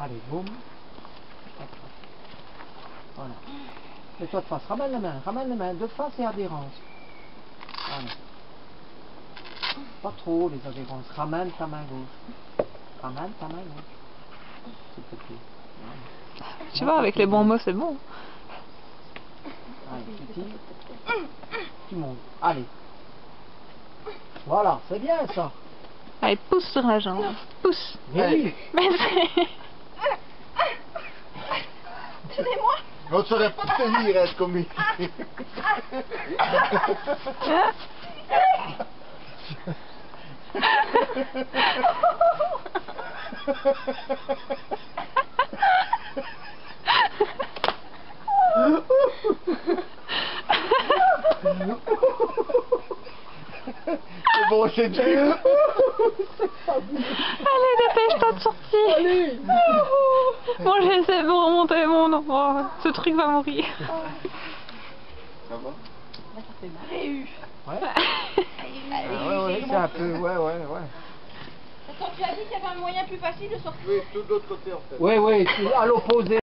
Allez, boum. Voilà. Mets-toi de face. Ramène les mains de face et adhérence. Voilà. Pas trop les adhérences. Ramène ta main gauche. Ramène ta main gauche. S'il te plaît. Voilà. Tu vois, avec les bons mots, c'est bon. Allez, tu tires. Tu montes. Allez. Voilà, c'est bien ça. Allez, pousse sur la jambe. Pousse. Oui. Mais c'est... Tenez-moi. Mais on ne saurait pas tenir, être comme ici. C'est bon, c'est dur. Allez, dépêche-toi de sortir. Allez. Bon, j'essaie de remonter mon... Oh, ce truc va mourir. Ça va? Ça fait marrer. Ouais. Allez, Ouais, c'est un peu, ouais. Quand tu as dit qu'il y avait un moyen plus facile de sortir. Oui, tout de l'autre côté en fait. Ouais, à l'opposé.